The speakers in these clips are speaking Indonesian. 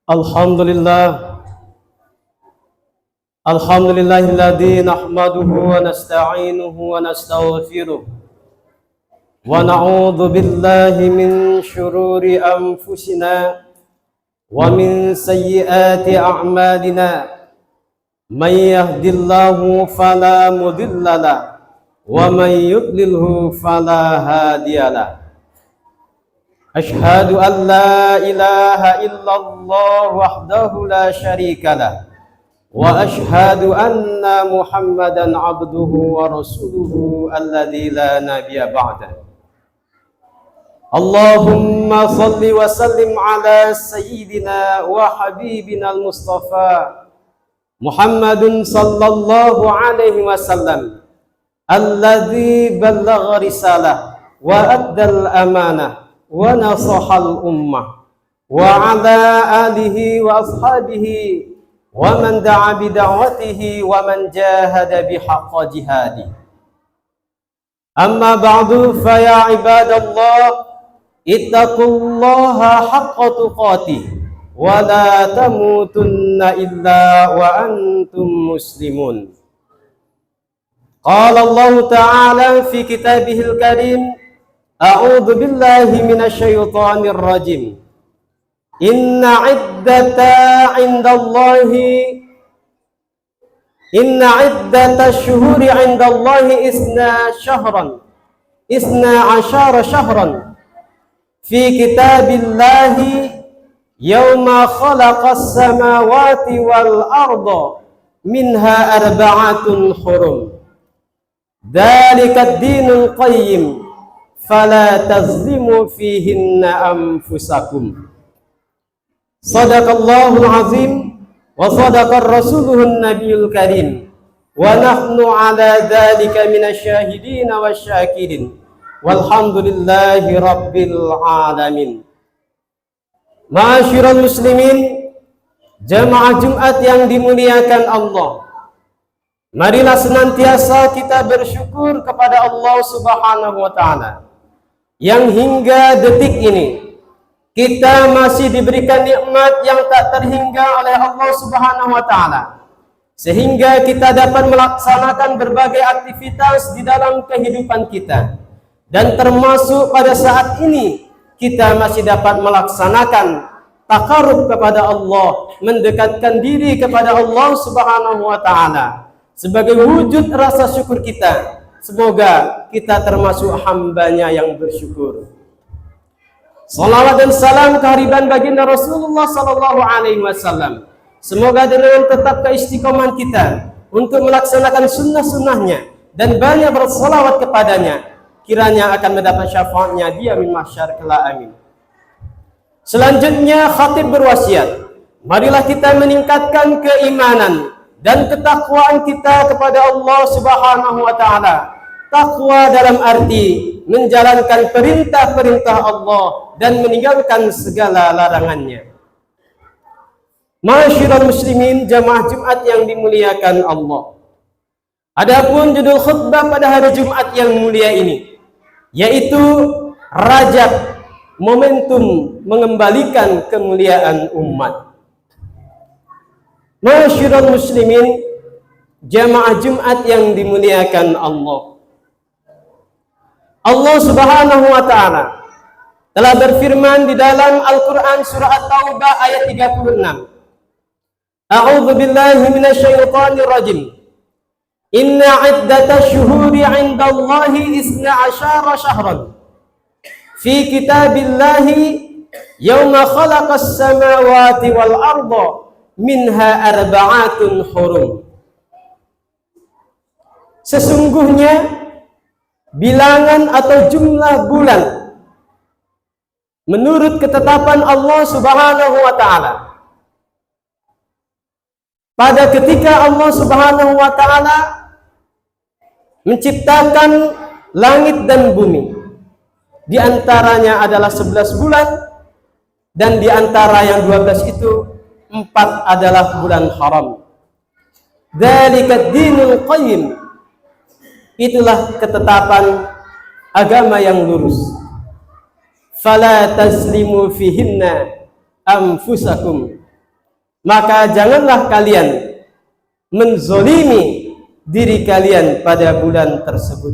Alhamdulillah, alhamdulillahilladzi nahmaduhu wa nasta'inuhu wa nastaghfiruh wa na'udzu billahi min syururi anfusina wa min sayyiati a'malina. May yahdihillahu fala mudhillalah wa may yudlilhu fala hadiyalah. Ashhadu an la ilaha illallah wahdahu la syarika lah wa ashhadu anna Muhammadan abduhu wa rasuluhu alladzi la nabiyya ba'da. Allahumma salli wa sallim ala sayyidina wa habibina al-Mustafa Muhammadun sallallahu alaihi wasallam alladzi ballagha risalah wa addal amanah wa nasahal ummah wa ala alihi wa ashabihi wa man da'a bi da'watihi wa man jahada bi haqqa jihadi. Amma ba'du, fa ya ibadallah ittaqullaha haqqa tuqatih wa la tamutunna illa wa antum muslimun. Qala Allah ta'ala fi kitabihil karim, a'udzu billahi minasyaitonir rajim. Inna iddatash syuhuri 'indallahi isna asyara syahran fi kitabillahi yauma khalaqas samawati wal arda minha arba'atun hurum. Dzalikad dinul qayyim fala tazlimu fihinna anfusakum. Sadaqallahul azim wa sadaqar rasuluhun nabiyul karim wa nahnu ala dzalika minasyahidin wasyakirin walhamdulillahi rabbil alamin. Ma'asyiral muslimin, jamaah Jumat yang dimuliakan Allah, marilah senantiasa kita bersyukur kepada Allah Subhanahu wa taala yang hingga detik ini kita masih diberikan nikmat yang tak terhingga oleh Allah Subhanahu wa taala, sehingga kita dapat melaksanakan berbagai aktivitas di dalam kehidupan kita. Dan termasuk pada saat ini kita masih dapat melaksanakan takarub kepada Allah, mendekatkan diri kepada Allah Subhanahu wa taala sebagai wujud rasa syukur kita. Semoga kita termasuk hambanya yang bersyukur. Salawat dan salam kehadiran baginda Rasulullah sallallahu alaihi wasallam. Semoga dengan tetap keistiqomahan kita untuk melaksanakan sunnah-sunnahnya dan banyak bersalawat kepadanya, kiranya akan mendapat syafaatnya di yaumil mahsyar kelak, amin. Selanjutnya khatib berwasiat, marilah kita meningkatkan keimanan dan ketakwaan kita kepada Allah Subhanahu wa taala. Takwa dalam arti menjalankan perintah-perintah Allah dan meninggalkan segala larangannya. Ma'asyiral muslimin, jamaah Jumat yang dimuliakan Allah. Adapun judul khutbah pada hari Jumat yang mulia ini yaitu Rajab, momentum mengembalikan kemuliaan umat. Ma'asyiral muslimin, jamaah Jumat yang dimuliakan Allah. Allah Subhanahu wa taala telah berfirman di dalam Al-Qur'an surah At-Taubah ayat 36. A'udzu billahi minasyaitonir rajim. Inna iddatash syuhuri 'indallahi isna asyara syahran fi kitabillahi yauma khalaqas samawati wal arda minha arba'atun hurum. Sesungguhnya bilangan atau jumlah bulan menurut ketetapan Allah Subhanahu wa taala pada ketika Allah Subhanahu wa taala menciptakan langit dan bumi, di antaranya adalah 11 bulan dan di antara yang 12 itu 4 adalah bulan haram. Dzalikad dinul qayyim, itulah ketetapan agama yang lurus. Fala tazlimu fihinna anfusakum, maka janganlah kalian menzolimi diri kalian pada bulan tersebut.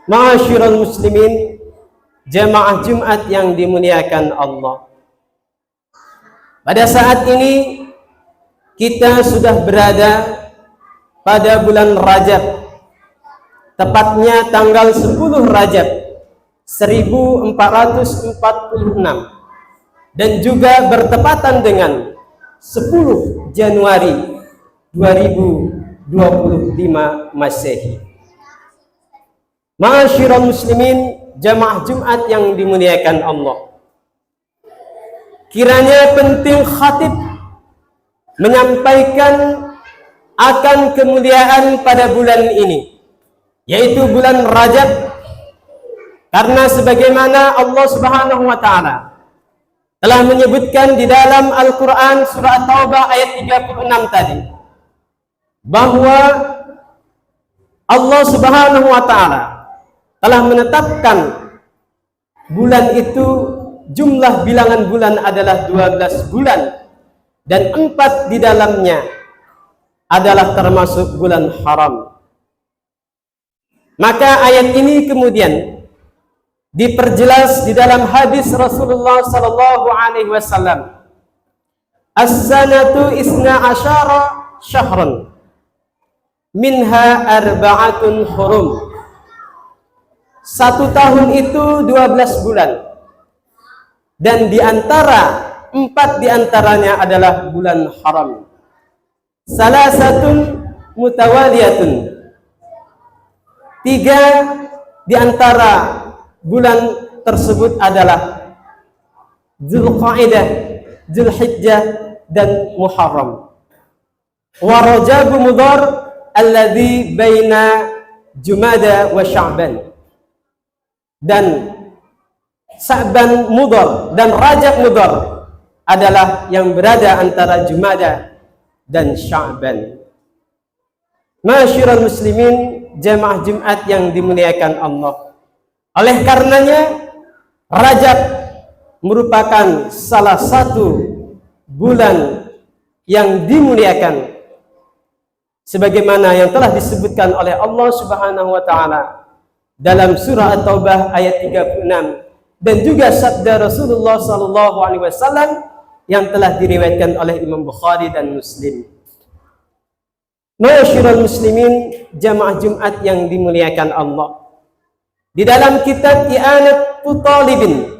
Ma'asyiral muslimin, jamaah Jumat yang dimuliakan Allah. Pada saat ini kita sudah berada pada bulan Rajab, tepatnya tanggal 10 Rajab 1446, dan juga bertepatan dengan 10 Januari 2025 Masehi. Ma'asyiral muslimin, jamaah Jumat yang dimuliakan Allah. Kiranya penting khatib menyampaikan akan kemuliaan pada bulan ini, yaitu bulan Rajab, karena sebagaimana Allah Subhanahu wa taala telah menyebutkan di dalam Al-Quran surah At-Taubah ayat 36 tadi, bahwa Allah Subhanahu wa ta'ala telah menetapkan bulan itu, jumlah bilangan bulan adalah 12 bulan, dan 4 di dalamnya adalah termasuk bulan haram. Maka ayat ini kemudian diperjelas di dalam hadis Rasulullah sallallahu alaihi wasallam, as-sanatu isna asyara syahran minha arba'atun hurum. 1 tahun itu 12 bulan, dan diantara 4 diantaranya adalah bulan haram. Salasatun mutawaliyatun, 3 diantara bulan tersebut adalah Dzulqa'dah, Dzulhijjah, dan Muharram. Wa Rajab Mudhar alladzi baina Jumada wa Sya'ban. Dan Sya'ban Mudhar dan Rajab Mudhar adalah yang berada antara Jumada dan Sya'ban. Ma'asyiral muslimin, jamaah Jumat yang dimuliakan Allah. Oleh karenanya Rajab merupakan salah satu bulan yang dimuliakan, sebagaimana yang telah disebutkan oleh Allah Subhanahu wa taala dalam surah At-Taubah ayat 36, dan juga sabda Rasulullah sallallahu alaihi wasallam yang telah diriwayatkan oleh Imam Bukhari dan Muslim. Ma'asyiral muslimin, jamaah Jumat yang dimuliakan Allah. Di dalam kitab I'anatul Talibin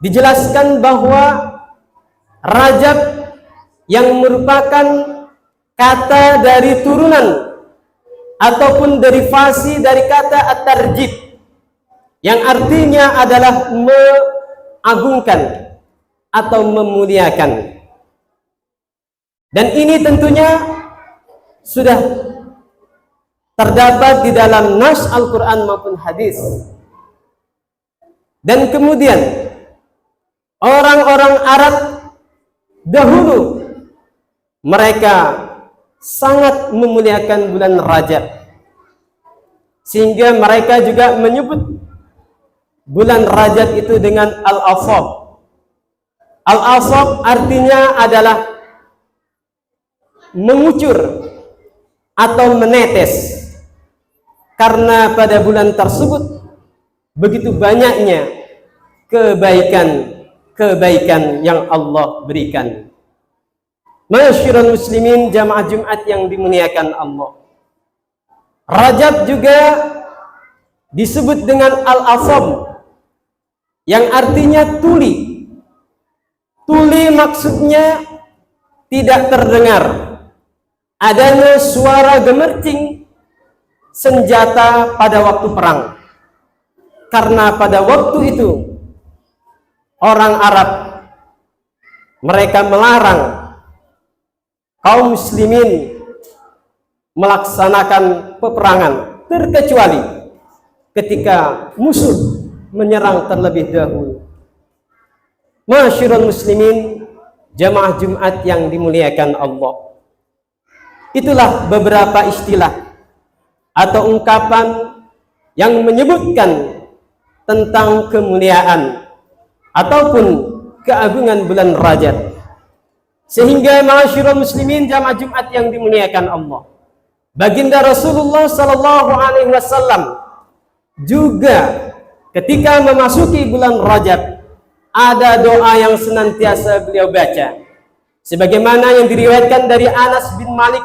dijelaskan bahwa Rajab yang merupakan kata dari turunan ataupun derivasi dari kata at-tarjib, yang artinya adalah mengagungkan atau memuliakan. Dan ini tentunya sudah terdapat di dalam nas Al-Quran maupun hadis. Dan kemudian orang-orang Arab dahulu mereka sangat memuliakan bulan Rajab, sehingga mereka juga menyebut bulan Rajab itu dengan Al-Asab. Al-Asab artinya adalah mengucur atau menetes, karena pada bulan tersebut begitu banyaknya kebaikan yang Allah berikan. Ma'asyiral muslimin, jamaah Jumat yang dimuliakan Allah. Rajab juga disebut dengan Al-Asab, yang artinya tuli. Tuli maksudnya tidak terdengar adanya suara gemercing senjata pada waktu perang, karena pada waktu itu orang Arab mereka melarang kaum muslimin melaksanakan peperangan, terkecuali ketika musuh menyerang terlebih dahulu. Ma'asyiral muslimin, jamaah Jumat yang dimuliakan Allah. Itulah beberapa istilah atau ungkapan yang menyebutkan tentang kemuliaan ataupun keagungan bulan Rajab. Sehingga ma'asyiral muslimin jamaah Jumat yang dimuliakan Allah, baginda Rasulullah sallallahu alaihi wasallam juga ketika memasuki bulan Rajab ada doa yang senantiasa beliau baca, sebagaimana yang diriwayatkan dari Anas bin Malik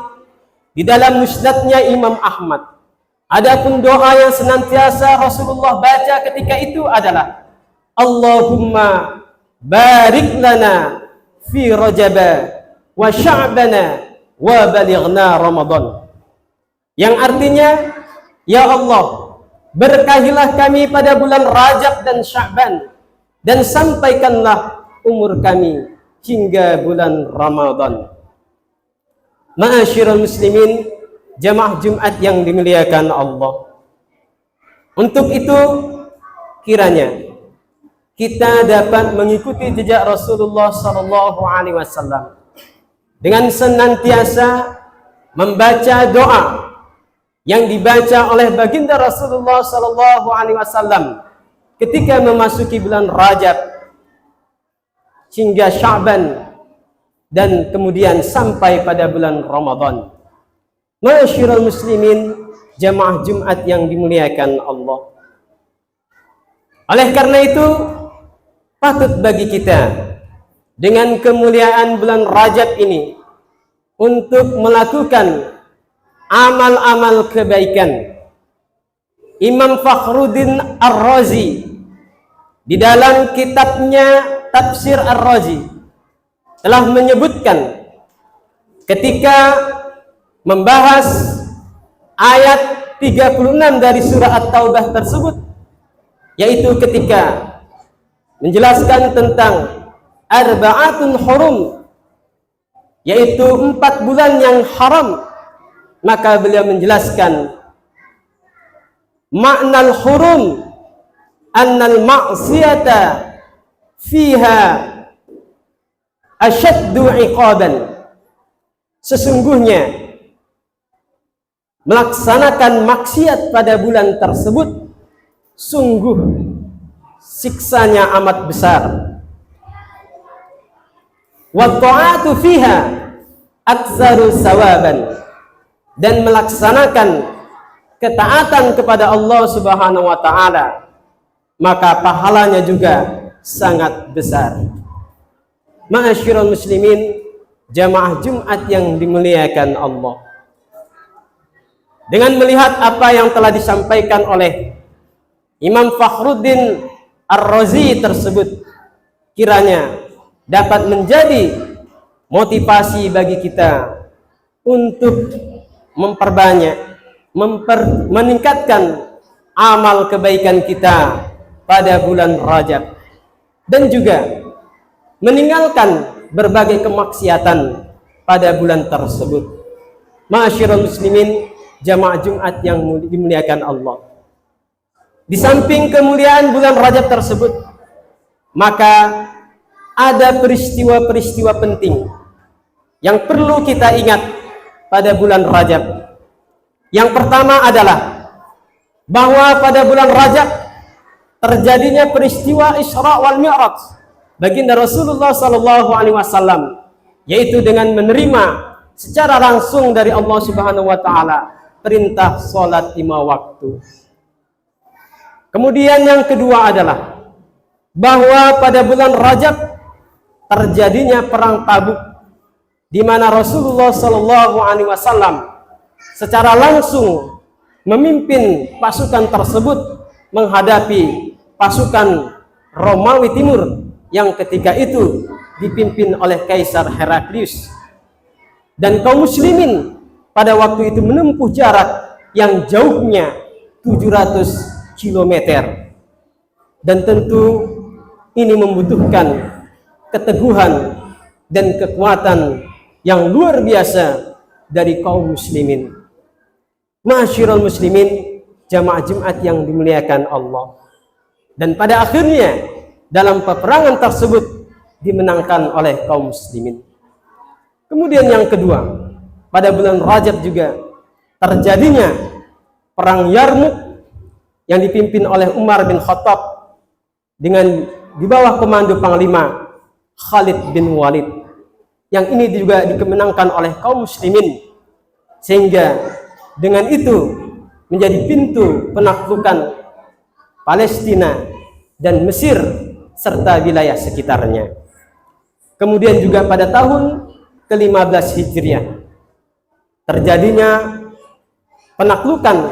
di dalam musnadnya Imam Ahmad. Adapun doa yang senantiasa Rasulullah baca ketika itu adalah Allahumma barik lana fi Rajab wa Sya'bana wa balighna Ramadan, yang artinya, ya Allah, berkahilah kami pada bulan Rajab dan Sya'ban, dan sampaikanlah umur kami hingga bulan Ramadan. Ma'asyiral muslimin, jamaah Jumat yang dimuliakan Allah, untuk itu kiranya kita dapat mengikuti jejak Rasulullah sallallahu alaihi wasallam dengan senantiasa membaca doa yang dibaca oleh baginda Rasulullah sallallahu alaihi wasallam ketika memasuki bulan Rajab hingga Sya'ban dan kemudian sampai pada bulan Ramadan. Ma'asyiral muslimin, jamaah Jumat yang dimuliakan Allah. Oleh karena itu, patut bagi kita dengan kemuliaan bulan Rajab ini untuk melakukan amal-amal kebaikan. Imam Fakhruddin Ar-Razi di dalam kitabnya Tafsir Ar-Razi telah menyebutkan ketika membahas ayat 36 dari surah At-Taubah tersebut, yaitu ketika menjelaskan tentang arba'atun hurum, yaitu 4 bulan yang haram, maka beliau menjelaskan maknal hurum annal ma'siyata fiha asyaddu iqaban, sesungguhnya melaksanakan maksiat pada bulan tersebut sungguh siksanya amat besar. Wa ta'atu fiha aktsaru sawaban, dan melaksanakan ketaatan kepada Allah Subhanahu wa taala maka pahalanya juga sangat besar. Ma'asyiral muslimin, jamaah Jumat yang dimuliakan Allah, dengan melihat apa yang telah disampaikan oleh Imam Fakhruddin Ar-Razi tersebut, kiranya dapat menjadi motivasi bagi kita untuk memperbanyak, meningkatkan amal kebaikan kita pada bulan Rajab, dan juga meninggalkan berbagai kemaksiatan pada bulan tersebut. Ma'asyiral muslimin, jamaah Jumat yang dimuliakan Allah, di samping kemuliaan bulan Rajab tersebut, maka ada peristiwa-peristiwa penting yang perlu kita ingat pada bulan Rajab. Yang pertama adalah bahwa pada bulan Rajab terjadinya peristiwa Isra wal Mi'raj baginda Rasulullah sallallahu alaihi wasallam, yaitu dengan menerima secara langsung dari Allah Subhanahu wa taala perintah salat 5 waktu. Kemudian yang kedua adalah bahwa pada bulan Rajab terjadinya perang Tabuk, di mana Rasulullah sallallahu alaihi wasallam secara langsung memimpin pasukan tersebut menghadapi pasukan Romawi Timur yang ketika itu dipimpin oleh Kaisar Heraklius, dan kaum muslimin pada waktu itu menempuh jarak yang jauhnya 700 km, dan tentu ini membutuhkan keteguhan dan kekuatan yang luar biasa dari kaum muslimin. Ma'asyiral muslimin, jamaah Jumat yang dimuliakan Allah, dan pada akhirnya dalam peperangan tersebut dimenangkan oleh kaum muslimin. Kemudian yang kedua, pada bulan Rajab juga terjadinya perang Yarmuk yang dipimpin oleh Umar bin Khattab dengan di bawah komando Panglima Khalid bin Walid, yang ini juga dikemenangkan oleh kaum muslimin, sehingga dengan itu menjadi pintu penaklukan Palestina dan Mesir serta wilayah sekitarnya. Kemudian juga pada tahun ke-15 Hijriah terjadinya penaklukan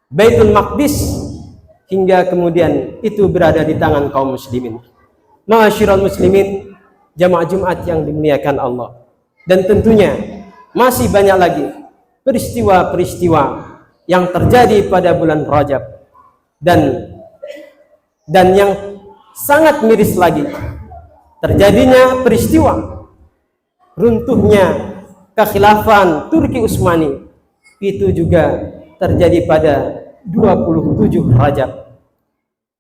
Baitul Maqdis, hingga kemudian itu berada di tangan kaum muslimin. Ma'asyiral muslimin, jamaah Jumat yang dimuliakan Allah. Dan tentunya masih banyak lagi peristiwa-peristiwa yang terjadi pada bulan Rajab, dan yang sangat miris lagi, terjadinya peristiwa runtuhnya kekhilafan Turki Utsmani. Itu juga terjadi pada 27 Rajab.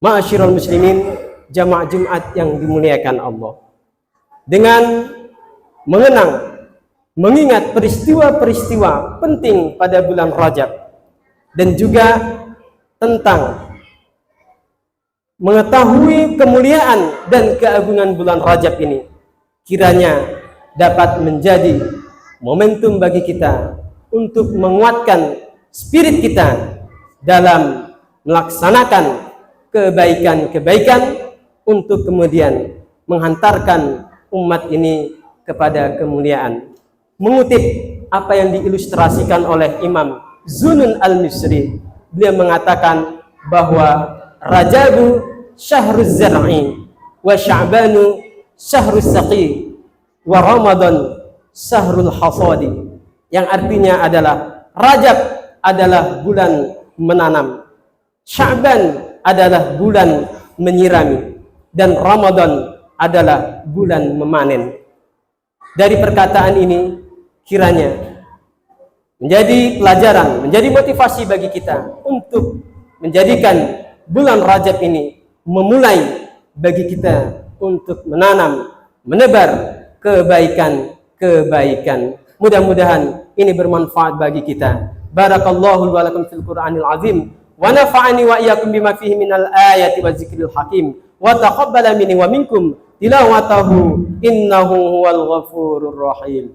Ma'asyiral muslimin, jamaah Jumat yang dimuliakan Allah, dengan mengingat peristiwa-peristiwa penting pada bulan Rajab, dan juga tentang mengetahui kemuliaan dan keagungan bulan Rajab ini, kiranya dapat menjadi momentum bagi kita untuk menguatkan spirit kita dalam melaksanakan kebaikan-kebaikan, untuk kemudian menghantarkan umat ini kepada kemuliaan. Mengutip apa yang diilustrasikan oleh Imam Zunun al-Misri, beliau mengatakan bahwa Rajabu syahruz zar'i, wa Sya'banu syahruz saqi, wa Ramadan syahrul hasadi. Yang artinya adalah Rajab adalah bulan menanam, Sya'ban adalah bulan menyirami, dan Ramadan adalah bulan memanen. Dari perkataan ini kiranya menjadi pelajaran, menjadi motivasi bagi kita untuk menjadikan bulan Rajab ini memulai bagi kita untuk menanam, menebar kebaikan-kebaikan. Mudah-mudahan ini bermanfaat bagi kita. Barakallahu wa lakum fil Qur'anil azim, wa nafa'ani wa iyyakum bima fihi minal ayati wa zikril hakim, wa taqabbala minni wa minkum tilawatahu innahu huwal ghafurur rahim.